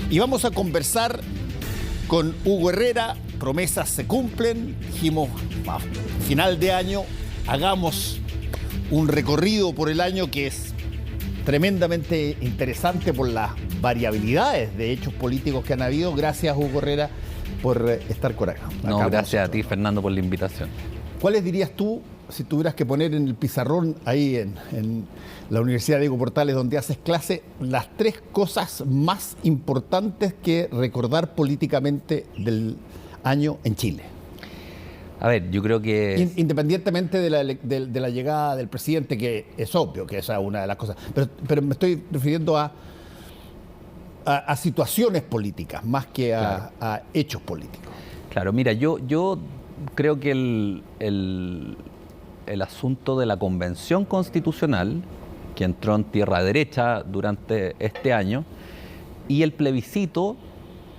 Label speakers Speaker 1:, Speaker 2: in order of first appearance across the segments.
Speaker 1: Y vamos a conversar con Hugo Herrera. Promesas se cumplen. Dijimos, a final de año, hagamos un recorrido por el año que es tremendamente interesante por las variabilidades de hechos políticos que han habido. Gracias, Hugo Herrera, por estar por acá.
Speaker 2: No, gracias a ti, Fernando, por la invitación.
Speaker 1: ¿Cuáles dirías tú, si tuvieras que poner en el pizarrón ahí en la Universidad Diego Portales, donde haces clase, las 3 cosas más importantes que recordar políticamente del año en Chile?
Speaker 2: A ver, yo creo que...
Speaker 1: Independientemente de la llegada del presidente, que es obvio que esa es una de las cosas, pero me estoy refiriendo a situaciones políticas más que a hechos políticos.
Speaker 2: Claro, mira, yo creo que el asunto de la Convención Constitucional, que entró en tierra derecha durante este año, y el plebiscito,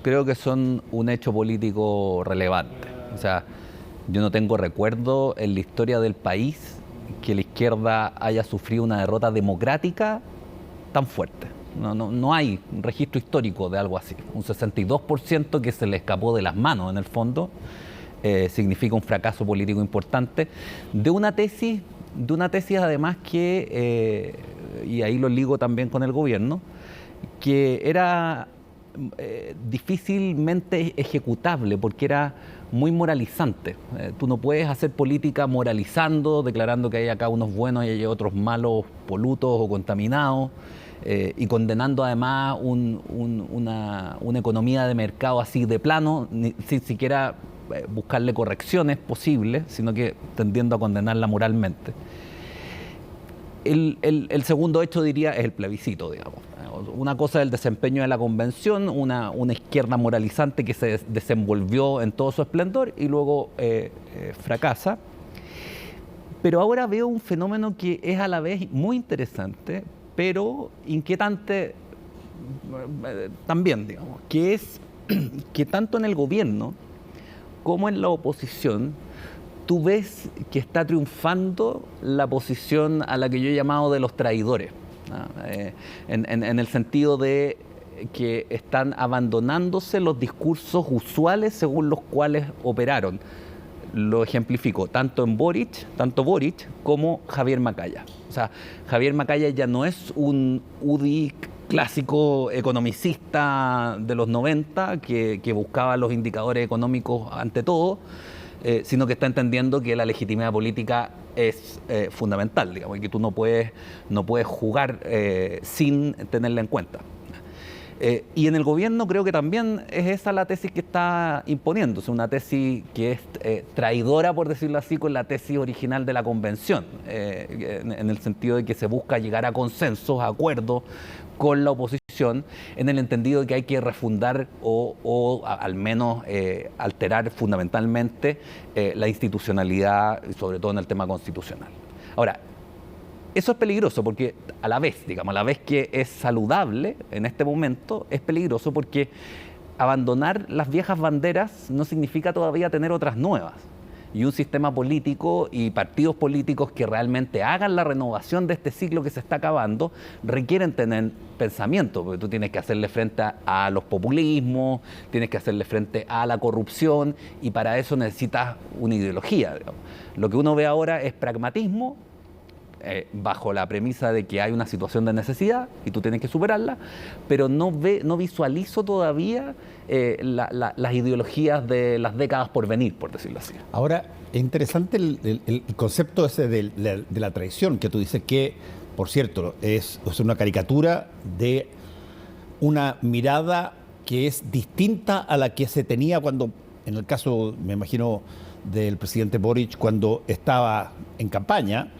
Speaker 2: creo que son un hecho político relevante. O sea, yo no tengo recuerdo en la historia del país que la izquierda haya sufrido una derrota democrática tan fuerte. No hay un registro histórico de algo así. Un 62% que se le escapó de las manos, en el fondo, significa un fracaso político importante de una tesis además que, y ahí lo ligo también con el gobierno, que era difícilmente ejecutable porque era muy moralizante. Tú no puedes hacer política moralizando, declarando que hay acá unos buenos y hay otros malos, polutos o contaminados, y condenando además una economía de mercado así de plano, sin siquiera buscarle correcciones posibles, sino que tendiendo a condenarla moralmente. El segundo hecho, diría, es el plebiscito, digamos. Una cosa es el desempeño de la convención, una izquierda moralizante que se desenvolvió en todo su esplendor y luego fracasa. Pero ahora veo un fenómeno que es a la vez muy interesante, pero inquietante también, digamos, que es que tanto en el gobierno como en la oposición, tú ves que está triunfando la posición a la que yo he llamado de los traidores, ¿no? En el sentido de que están abandonándose los discursos usuales según los cuales operaron. Lo ejemplifico, tanto Boric como Javier Macaya. O sea, Javier Macaya ya no es un UDI clásico economicista de los 90 que buscaba los indicadores económicos ante todo, sino que está entendiendo que la legitimidad política es fundamental, digamos, y que tú no puedes jugar sin tenerla en cuenta. Y en el gobierno creo que también es esa la tesis que está imponiéndose, una tesis que es traidora, por decirlo así, con la tesis original de la convención, en el sentido de que se busca llegar a consensos, a acuerdos con la oposición, en el entendido de que hay que refundar o al menos alterar fundamentalmente la institucionalidad, sobre todo en el tema constitucional. Ahora, eso es peligroso porque a la vez que es saludable en este momento, es peligroso porque abandonar las viejas banderas no significa todavía tener otras nuevas. Y un sistema político y partidos políticos que realmente hagan la renovación de este ciclo que se está acabando requieren tener pensamiento, porque tú tienes que hacerle frente a los populismos, tienes que hacerle frente a la corrupción y para eso necesitas una ideología, digamos. Lo que uno ve ahora es pragmatismo, bajo la premisa de que hay una situación de necesidad y tú tienes que superarla, pero no visualizo todavía las ideologías de las décadas por venir, por decirlo así.
Speaker 1: Ahora, es interesante el concepto ese de la traición, que tú dices que, por cierto, es una caricatura de una mirada que es distinta a la que se tenía cuando, en el caso, me imagino, del presidente Boric, cuando estaba en campaña.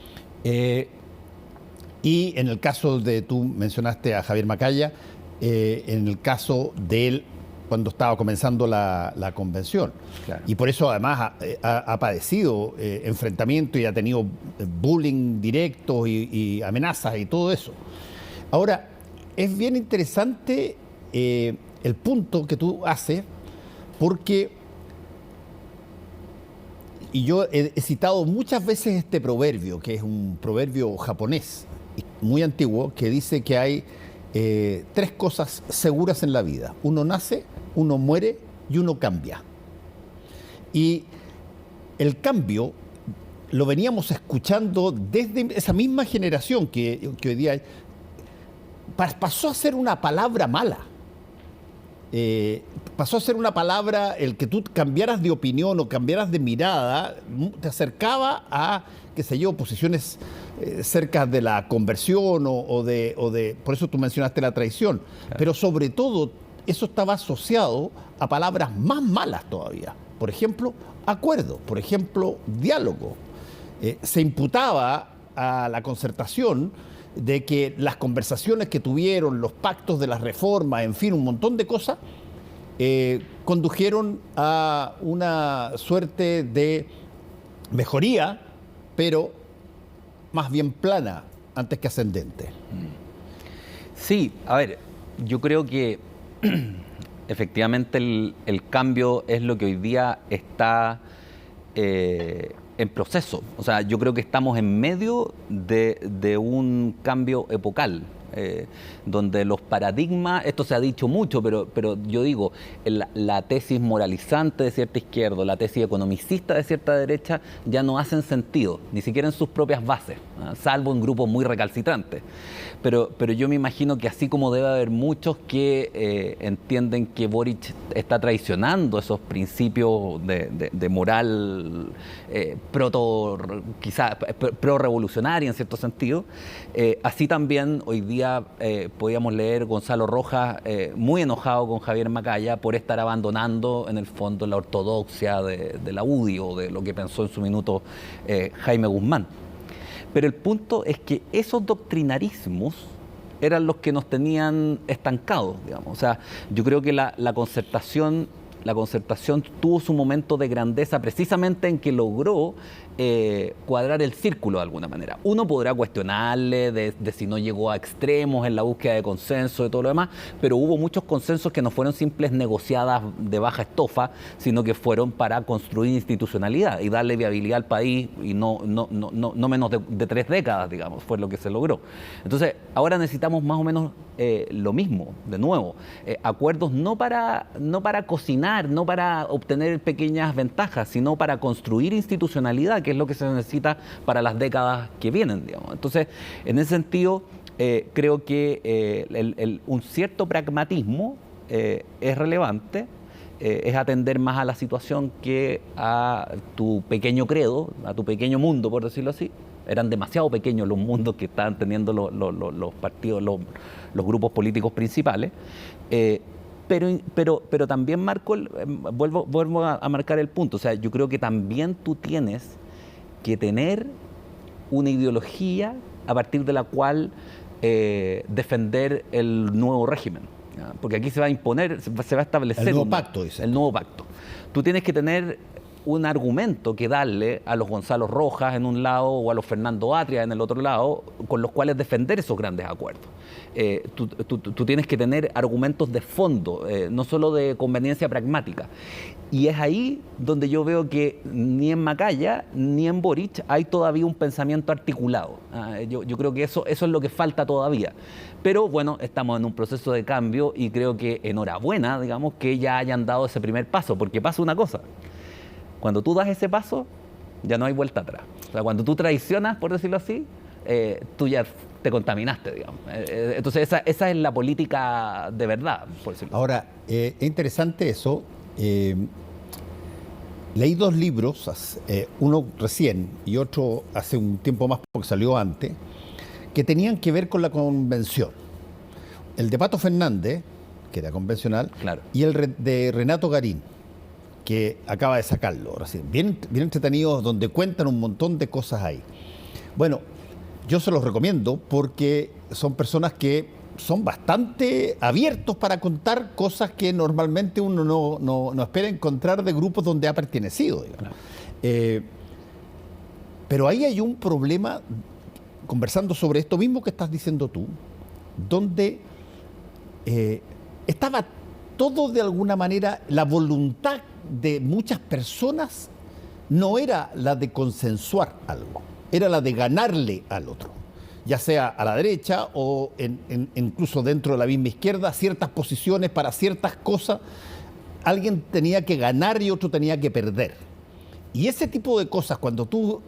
Speaker 1: Y en el caso tú mencionaste a Javier Macaya, en el caso de él cuando estaba comenzando la convención.
Speaker 2: Claro.
Speaker 1: Y por eso además ha padecido enfrentamiento y ha tenido bullying directo y amenazas y todo eso. Ahora, es bien interesante el punto que tú haces, porque y yo he citado muchas veces este proverbio, que es un proverbio japonés muy antiguo, que dice que hay tres cosas seguras en la vida. Uno nace, uno muere y uno cambia. Y el cambio lo veníamos escuchando desde esa misma generación que hoy día hay. Pasó a ser una palabra mala. Pasó a ser una palabra, el que tú cambiaras de opinión o cambiaras de mirada, te acercaba a, qué sé yo, posiciones cerca de la conversión o de, por eso tú mencionaste la traición, claro. Pero sobre todo eso estaba asociado a palabras más malas todavía. Por ejemplo, acuerdo, por ejemplo, diálogo. Se imputaba a la Concertación de que las conversaciones que tuvieron, los pactos de las reformas, en fin, un montón de cosas, condujeron a una suerte de mejoría, pero más bien plana antes que ascendente.
Speaker 2: Sí, a ver, yo creo que efectivamente el cambio es lo que hoy día está en proceso. O sea, yo creo que estamos en medio de un cambio epocal, donde los paradigmas, esto se ha dicho mucho, pero yo digo, la tesis moralizante de cierta izquierda, la tesis economicista de cierta derecha, ya no hacen sentido, ni siquiera en sus propias bases, salvo en grupos muy recalcitrantes. Pero yo me imagino que así como debe haber muchos que entienden que Boric está traicionando esos principios de moral quizás pro-revolucionaria en cierto sentido, así también hoy día podíamos leer Gonzalo Rojas muy enojado con Javier Macaya por estar abandonando en el fondo la ortodoxia de la UDI o de lo que pensó en su minuto Jaime Guzmán. Pero el punto es que esos doctrinarismos eran los que nos tenían estancados, digamos. O sea, yo creo que la concertación tuvo su momento de grandeza precisamente en que logró cuadrar el círculo de alguna manera. Uno podrá cuestionarle de si no llegó a extremos en la búsqueda de consenso y todo lo demás, pero hubo muchos consensos que no fueron simples negociadas de baja estofa, sino que fueron para construir institucionalidad y darle viabilidad al país, y no menos de 3 décadas, digamos, fue lo que se logró. Entonces, ahora necesitamos más o menos lo mismo, de nuevo, acuerdos no para cocinar, no para obtener pequeñas ventajas, sino para construir institucionalidad, que es lo que se necesita para las décadas que vienen, digamos. Entonces, en ese sentido, creo que un cierto pragmatismo es relevante, es atender más a la situación que a tu pequeño credo, a tu pequeño mundo, por decirlo así. Eran demasiado pequeños los mundos que estaban teniendo los partidos, los grupos políticos principales. Pero también vuelvo a marcar el punto. O sea, yo creo que también tú tienes que tener una ideología a partir de la cual defender el nuevo régimen, ¿ya? Porque aquí se va a imponer, se va a establecer
Speaker 1: el nuevo pacto, dice.
Speaker 2: El nuevo pacto. Tú tienes que tener un argumento que darle a los Gonzalo Rojas en un lado o a los Fernando Atria en el otro lado, con los cuales defender esos grandes acuerdos. Tú tienes que tener argumentos de fondo, no solo de conveniencia pragmática. Y es ahí donde yo veo que ni en Macaya ni en Boric hay todavía un pensamiento articulado. Yo creo que eso es lo que falta todavía. Pero bueno, estamos en un proceso de cambio y creo que enhorabuena, digamos, que ya hayan dado ese primer paso, porque pasa una cosa. Cuando tú das ese paso, ya no hay vuelta atrás. O sea, cuando tú traicionas, por decirlo así, tú ya te contaminaste, digamos. Entonces, esa es la política de verdad, por decirlo así.
Speaker 1: Ahora, es interesante eso. Leí 2 libros, uno recién y otro hace un tiempo más porque salió antes, que tenían que ver con la convención. El de Pato Fernández, que era convencional,
Speaker 2: claro,
Speaker 1: y el de Renato Garín, que acaba de sacarlo recién. Bien entretenidos, donde cuentan un montón de cosas ahí. Bueno, yo se los recomiendo porque son personas que son bastante abiertos para contar cosas que normalmente uno no espera encontrar de grupos donde ha pertenecido, digamos. Claro. Pero ahí hay un problema, conversando sobre esto mismo que estás diciendo tú, donde estaba todo de alguna manera, la voluntad de muchas personas no era la de consensuar algo, era la de ganarle al otro. ya sea a la derecha o incluso dentro de la misma izquierda, ciertas posiciones para ciertas cosas. Alguien tenía que ganar y otro tenía que perder. Y ese tipo de cosas, cuando tu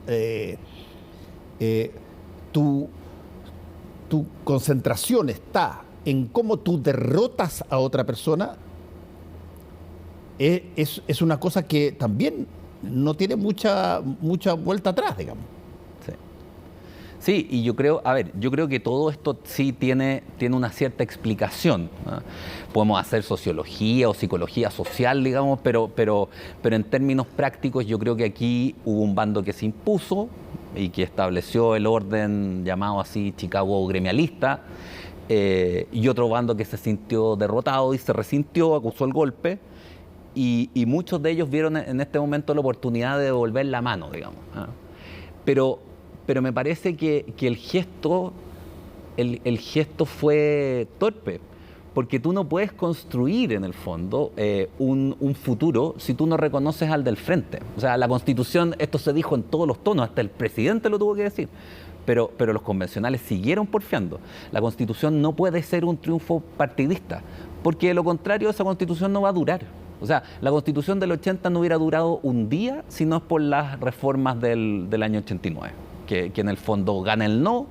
Speaker 1: concentración está en cómo tú derrotas a otra persona, es una cosa que también no tiene mucha vuelta atrás, digamos.
Speaker 2: Sí, y yo creo que todo esto sí tiene una cierta explicación, ¿no? Podemos hacer sociología o psicología social, digamos, pero en términos prácticos yo creo que aquí hubo un bando que se impuso y que estableció el orden llamado así Chicago gremialista, y otro bando que se sintió derrotado y se resintió, acusó el golpe, y muchos de ellos vieron en este momento la oportunidad de devolver la mano, digamos, ¿no? Pero me parece que el gesto fue torpe, porque tú no puedes construir en el fondo un futuro si tú no reconoces al del frente. O sea, la Constitución, esto se dijo en todos los tonos, hasta el presidente lo tuvo que decir, pero los convencionales siguieron porfiando. La Constitución no puede ser un triunfo partidista, porque de lo contrario esa Constitución no va a durar. O sea, la Constitución del 80 no hubiera durado un día si no es por las reformas del año 89. Que en el fondo gana el no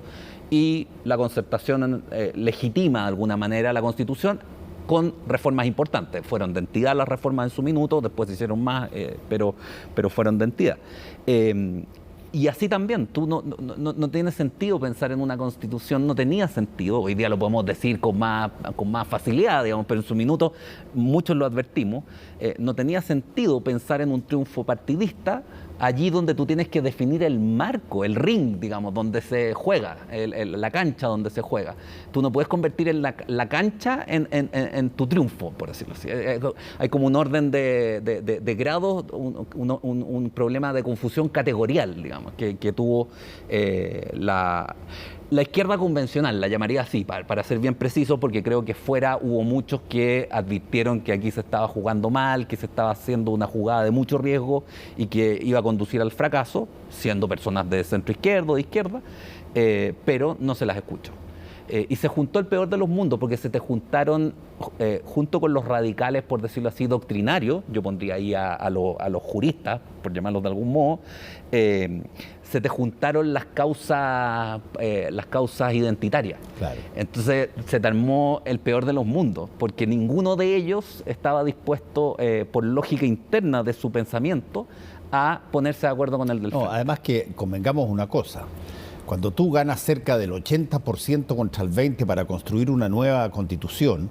Speaker 2: y la concertación legitima de alguna manera la Constitución con reformas importantes. Fueron de entidad las reformas en su minuto, después se hicieron más, pero fueron de entidad. Y así también, tú no tiene sentido pensar en una Constitución, no tenía sentido, hoy día lo podemos decir con más facilidad, digamos, pero en su minuto muchos lo advertimos, no tenía sentido pensar en un triunfo partidista allí donde tú tienes que definir el marco, el ring, digamos, donde se juega, la cancha donde se juega. Tú no puedes convertir la cancha en tu triunfo, por decirlo así. Hay como un orden de grados, un problema de confusión categorial, digamos, que tuvo la izquierda convencional, la llamaría así, para ser bien preciso, porque creo que fuera hubo muchos que advirtieron que aquí se estaba jugando mal, que se estaba haciendo una jugada de mucho riesgo y que iba a conducir al fracaso, siendo personas de centro izquierdo, de izquierda, pero no se las escuchó. Y se juntó el peor de los mundos, porque se te juntaron, junto con los radicales, por decirlo así, doctrinarios, yo pondría ahí a los juristas, por llamarlos de algún modo, se te juntaron las causas identitarias.
Speaker 1: Claro.
Speaker 2: Entonces se te armó el peor de los mundos, porque ninguno de ellos estaba dispuesto, por lógica interna de su pensamiento, a ponerse de acuerdo con el del frente.
Speaker 1: No, además que convengamos una cosa. Cuando tú ganas cerca del 80% contra el 20% para construir una nueva constitución,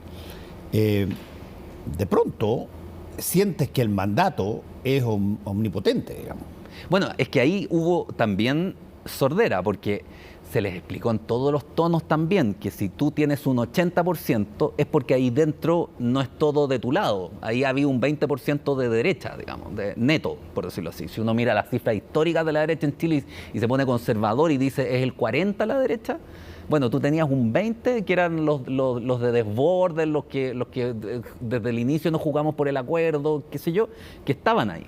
Speaker 1: de pronto sientes que el mandato es omnipotente, digamos.
Speaker 2: Bueno, es que ahí hubo también sordera, porque se les explicó en todos los tonos también que si tú tienes un 80% es porque ahí dentro no es todo de tu lado. Ahí había un 20% de derecha, digamos, de neto, por decirlo así. Si uno mira las cifras históricas de la derecha en Chile y se pone conservador y dice es el 40% la derecha, bueno, tú tenías un 20% que eran los de desborde, los que desde el inicio no jugamos por el acuerdo, qué sé yo, que estaban ahí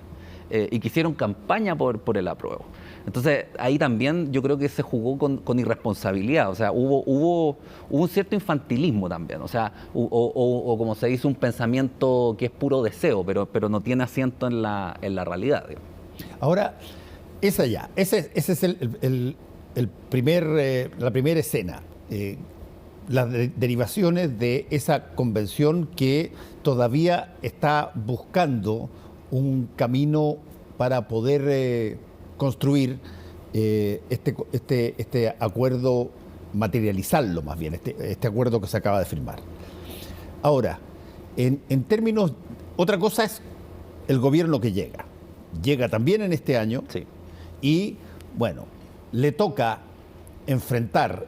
Speaker 2: y que hicieron campaña por el apruebo. Entonces, ahí también yo creo que se jugó con irresponsabilidad, o sea, hubo un cierto infantilismo también, o sea, o como se dice, un pensamiento que es puro deseo, pero no tiene asiento en la realidad, digamos.
Speaker 1: Ahora, ese es la primera escena, las derivaciones de esa convención que todavía está buscando un camino para poder construir este acuerdo, materializarlo más bien, este acuerdo que se acaba de firmar. Ahora, en términos, otra cosa es el gobierno que llega también en este año,
Speaker 2: Sí.
Speaker 1: Y bueno, le toca enfrentar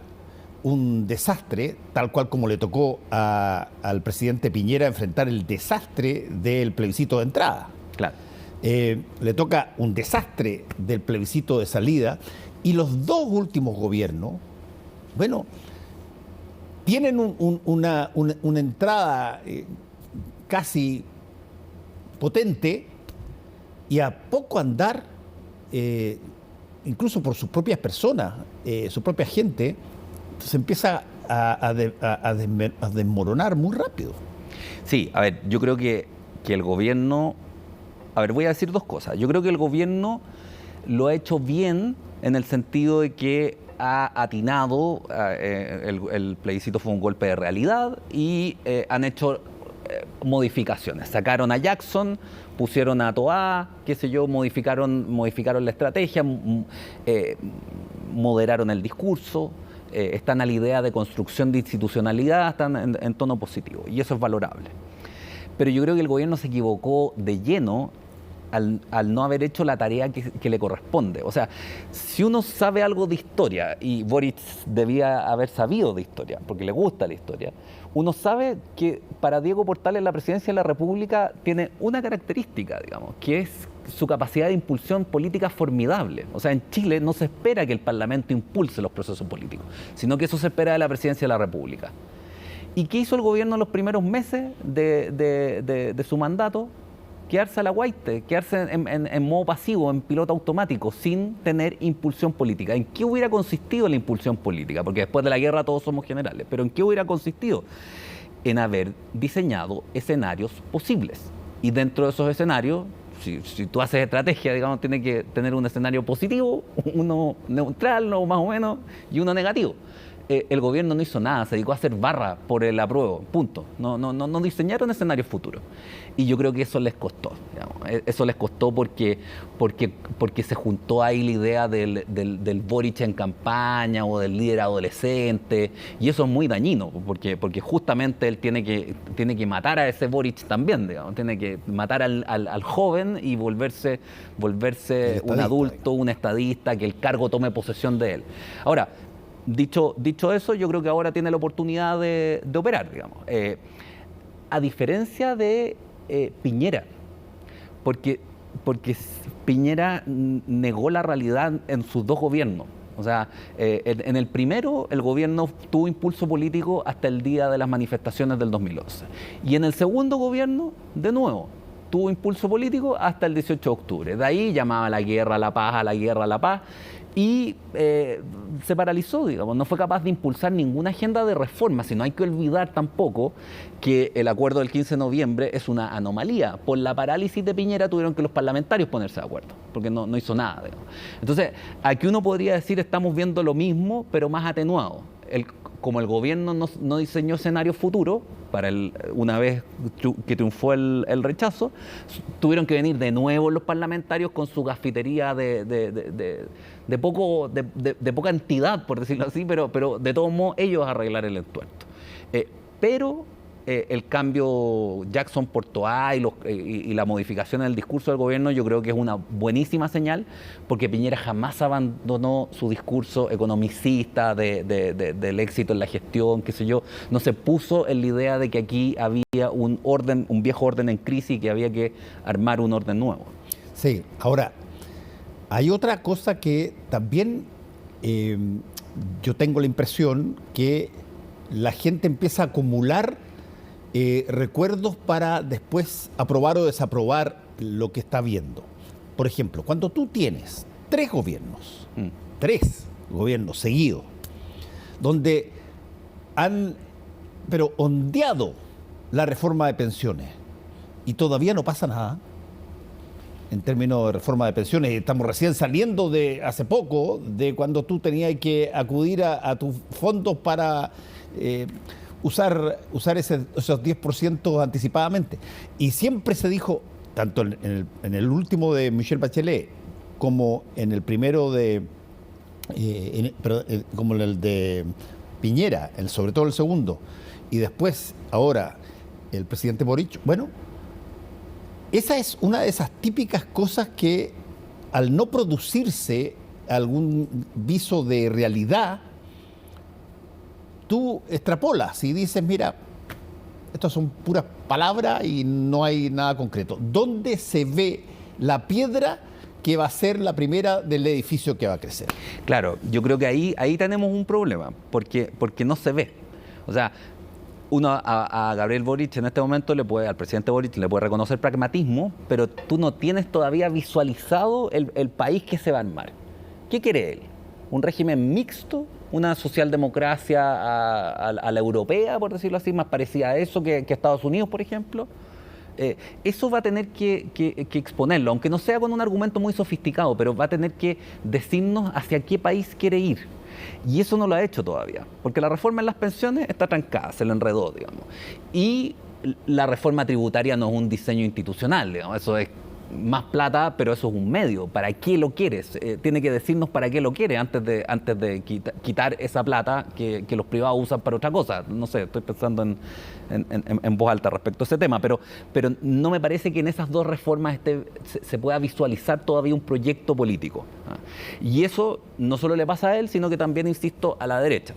Speaker 1: un desastre, tal cual como le tocó al presidente Piñera enfrentar el desastre del plebiscito de entrada.
Speaker 2: Claro.
Speaker 1: Le toca un desastre del plebiscito de salida, y los dos últimos gobiernos, bueno, tienen una entrada casi potente, y a poco andar, incluso por sus propias personas, su propia gente, se empieza a desmoronar muy rápido.
Speaker 2: Sí, a ver, yo creo que el gobierno... A ver, voy a decir dos cosas. Yo creo que el gobierno lo ha hecho bien en el sentido de que ha atinado, el plebiscito fue un golpe de realidad y han hecho modificaciones. Sacaron a Jackson, pusieron a Toá, qué sé yo, modificaron la estrategia, moderaron el discurso, están a la idea de construcción de institucionalidad, están en tono positivo y eso es valorable. Pero yo creo que el gobierno se equivocó de lleno al no haber hecho la tarea que le corresponde. O sea, si uno sabe algo de historia, y Boric debía haber sabido de historia, porque le gusta la historia, uno sabe que para Diego Portales la presidencia de la República tiene una característica, digamos, que es su capacidad de impulsión política formidable. O sea, en Chile no se espera que el Parlamento impulse los procesos políticos, sino que eso se espera de la presidencia de la República. ¿Y qué hizo el gobierno en los primeros meses de su mandato? Quedarse a la guaite, quedarse en modo pasivo, en piloto automático, sin tener impulsión política. ¿En qué hubiera consistido la impulsión política? Porque después de la guerra todos somos generales. ¿Pero en qué hubiera consistido? En haber diseñado escenarios posibles. Y dentro de esos escenarios, si tú haces estrategia, digamos, tiene que tener un escenario positivo, uno neutral, uno más o menos, y uno negativo. El gobierno no hizo nada, se dedicó a hacer barra por el apruebo, punto. No diseñaron escenarios futuros. Y yo creo que eso les costó, digamos. Eso les costó porque se juntó ahí la idea del Boric en campaña o del líder adolescente, y eso es muy dañino, porque justamente él tiene que matar a ese Boric también, digamos. Tiene que matar al joven y volverse un adulto, un estadista, que el cargo tome posesión de él. Ahora, Dicho eso, yo creo que ahora tiene la oportunidad de operar, digamos. A diferencia de Piñera, porque Piñera negó la realidad en sus dos gobiernos. O sea, en el primero el gobierno tuvo impulso político hasta el día de las manifestaciones del 2011. Y en el segundo gobierno, de nuevo, tuvo impulso político hasta el 18 de octubre. De ahí llamaba a la guerra, a la paz, a la guerra, a la paz. Y se paralizó, digamos, no fue capaz de impulsar ninguna agenda de reforma, sino hay que olvidar tampoco que el acuerdo del 15 de noviembre es una anomalía. Por la parálisis de Piñera tuvieron que los parlamentarios ponerse de acuerdo, porque no hizo nada, digamos. Entonces, aquí uno podría decir estamos viendo lo mismo, pero más atenuado. Como el gobierno no diseñó escenarios futuros, una vez que triunfó el rechazo, tuvieron que venir de nuevo los parlamentarios con su gafitería de poca entidad, por decirlo así, pero de todos modos ellos arreglar el entuerto. Pero el cambio Jackson por Toá y la modificación en el discurso del gobierno, yo creo que es una buenísima señal, porque Piñera jamás abandonó su discurso economicista del éxito en la gestión, qué sé yo, no se puso en la idea de que aquí había un viejo orden en crisis y que había que armar un orden nuevo.
Speaker 1: Sí, ahora, hay otra cosa que también yo tengo la impresión que la gente empieza a acumular recuerdos para después aprobar o desaprobar lo que está viendo. Por ejemplo, cuando tú tienes tres gobiernos seguidos, donde han ondeado la reforma de pensiones y todavía no pasa nada en términos de reforma de pensiones, estamos recién saliendo de hace poco, de cuando tú tenías que acudir a tus fondos para usar esos 10% anticipadamente. Y siempre se dijo, tanto en el último de Michelle Bachelet, como en el primero como en el de Piñera, sobre todo el segundo, y después, ahora, el presidente Boric, bueno, esa es una de esas típicas cosas que, al no producirse algún viso de realidad, tú extrapolas y dices, mira, estas son puras palabras y no hay nada concreto. ¿Dónde se ve la piedra que va a ser la primera del edificio que va a crecer?
Speaker 2: Claro, yo creo que ahí tenemos un problema, porque no se ve. O sea, uno a Gabriel Boric en este momento al presidente Boric le puede reconocer pragmatismo, pero tú no tienes todavía visualizado el país que se va a armar. ¿Qué quiere él? ¿Un régimen mixto una socialdemocracia a la europea, por decirlo así, más parecida a eso que Estados Unidos, por ejemplo. Eso va a tener que exponerlo, aunque no sea con un argumento muy sofisticado, pero va a tener que decirnos hacia qué país quiere ir. Y eso no lo ha hecho todavía, porque la reforma en las pensiones está trancada, se lo enredó, digamos. Y la reforma tributaria no es un diseño institucional, digamos, eso es más plata, pero eso es un medio. ¿Para qué lo quieres? Tiene que decirnos para qué lo quiere antes de quitar esa plata que los privados usan para otra cosa. No sé, estoy pensando en voz alta respecto a ese tema, pero no me parece que en esas dos reformas se pueda visualizar todavía un proyecto político. Y eso no solo le pasa a él, sino que también, insisto, a la derecha.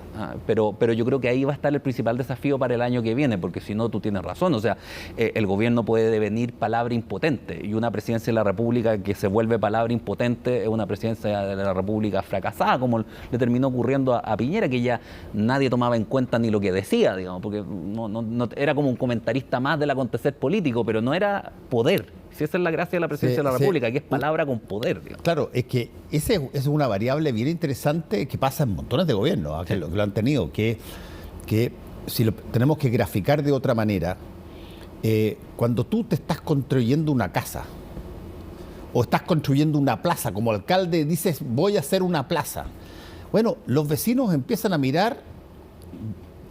Speaker 2: Pero yo creo que ahí va a estar el principal desafío para el año que viene, porque si no, tú tienes razón. O sea, el gobierno puede devenir palabra impotente, y una presidencia de la República que se vuelve palabra impotente es una presidencia de la República fracasada, como le terminó ocurriendo a Piñera, que ya nadie tomaba en cuenta ni lo que decía, digamos, porque no era como un comentarista más del acontecer político, pero no era poder. Si esa es la gracia de la presidencia de la República, que es palabra con poder, digamos.
Speaker 1: Claro, es que esa es una variable bien interesante que pasa en montones de gobiernos, que lo han tenido, que si lo tenemos que graficar de otra manera, cuando tú te estás construyendo una casa o estás construyendo una plaza, como alcalde dices, voy a hacer una plaza. Bueno, los vecinos empiezan a mirar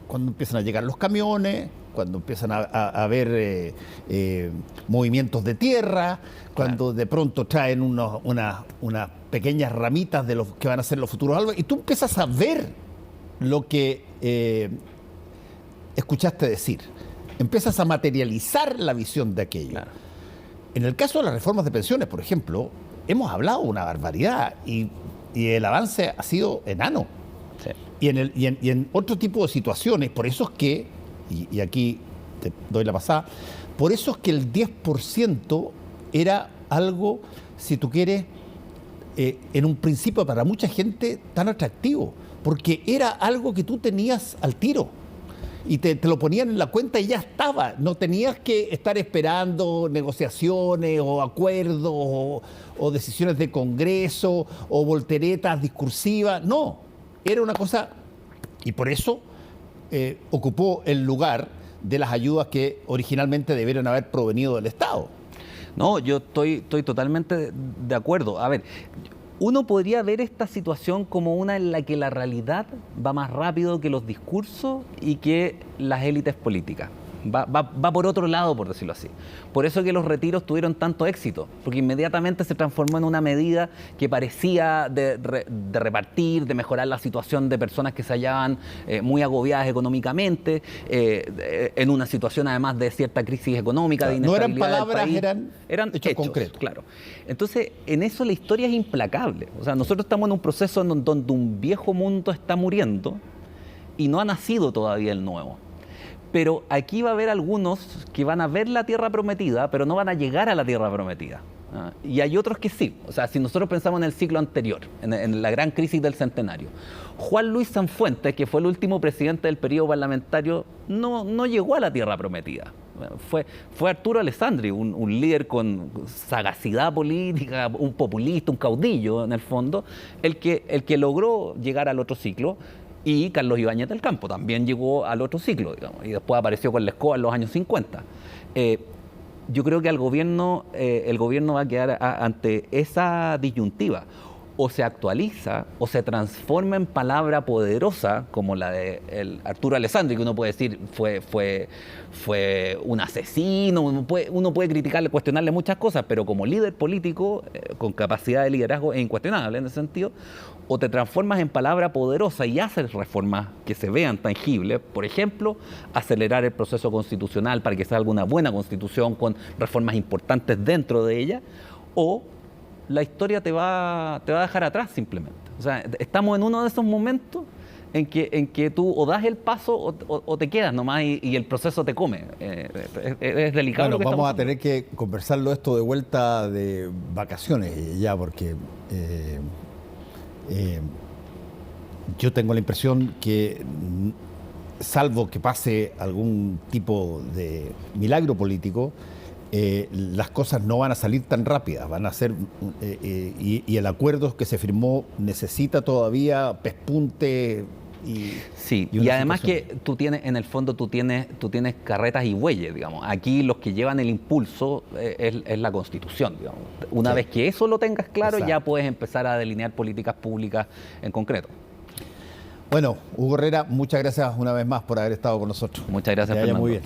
Speaker 1: cuando empiezan a llegar los camiones, cuando empiezan a ver movimientos de tierra, cuando de pronto traen unas pequeñas ramitas de los que van a ser los futuros árboles, y tú empiezas a ver lo que escuchaste decir. Empiezas a materializar la visión de aquello. Claro. En el caso de las reformas de pensiones, por ejemplo, hemos hablado una barbaridad y el avance ha sido enano. Sí. Y en otro tipo de situaciones, por eso es que, y aquí te doy la pasada, por eso es que el 10% era algo, si tú quieres, en un principio para mucha gente tan atractivo, porque era algo que tú tenías al tiro. Y te lo ponían en la cuenta y ya estaba. No tenías que estar esperando negociaciones o acuerdos o decisiones de Congreso o volteretas discursivas. No, era una cosa... Y por eso ocupó el lugar de las ayudas que originalmente debieron haber provenido del Estado.
Speaker 2: No, yo estoy totalmente de acuerdo. A ver... Uno podría ver esta situación como una en la que la realidad va más rápido que los discursos y que las élites políticas. Va por otro lado, por decirlo así. Por eso que los retiros tuvieron tanto éxito, porque inmediatamente se transformó en una medida que parecía de repartir, de mejorar la situación de personas que se hallaban muy agobiadas económicamente, en una situación además de cierta crisis económica, de inestabilidad.
Speaker 1: No eran palabras, eran hechos concretos.
Speaker 2: Claro. Entonces, en eso la historia es implacable. O sea, nosotros estamos en un proceso en donde un viejo mundo está muriendo y no ha nacido todavía el nuevo. Pero aquí va a haber algunos que van a ver la tierra prometida, pero no van a llegar a la tierra prometida. Y hay otros que sí. O sea, si nosotros pensamos en el ciclo anterior, en la gran crisis del centenario, Juan Luis Sanfuentes, que fue el último presidente del periodo parlamentario, no llegó a la tierra prometida. Fue Arturo Alessandri, un líder con sagacidad política, un populista, un caudillo en el fondo, el que logró llegar al otro ciclo. Y Carlos Ibáñez del Campo también llegó al otro ciclo, digamos, y después apareció con Lescó en los años 50. Yo creo que el gobierno va a quedar ante esa disyuntiva. O se actualiza o se transforma en palabra poderosa, como la de Arturo Alessandri, que uno puede decir fue un asesino, uno puede criticarle, cuestionarle muchas cosas, pero como líder político, con capacidad de liderazgo, es incuestionable en ese sentido. O te transformas en palabra poderosa y haces reformas que se vean tangibles, por ejemplo, acelerar el proceso constitucional para que salga una buena constitución con reformas importantes dentro de ella, o la historia te va a dejar atrás simplemente. O sea, estamos en uno de esos momentos en que tú o das el paso o te quedas nomás y el proceso te come. Es delicado.
Speaker 1: Bueno, vamos a tener que conversarlo esto de vuelta de vacaciones ya, porque yo tengo la impresión que, salvo que pase algún tipo de milagro político, las cosas no van a salir tan rápidas, van a ser, y el acuerdo que se firmó necesita todavía pespunte.
Speaker 2: Sí, y además que tú tienes, en el fondo, tú tienes carretas y bueyes, digamos. Aquí los que llevan el impulso es la Constitución, digamos. Una vez que eso lo tengas claro, ya puedes empezar a delinear políticas públicas en concreto.
Speaker 1: Bueno, Hugo Herrera, muchas gracias una vez más por haber estado con nosotros.
Speaker 2: Muchas gracias,
Speaker 1: Fernando.
Speaker 2: Muy
Speaker 1: bien.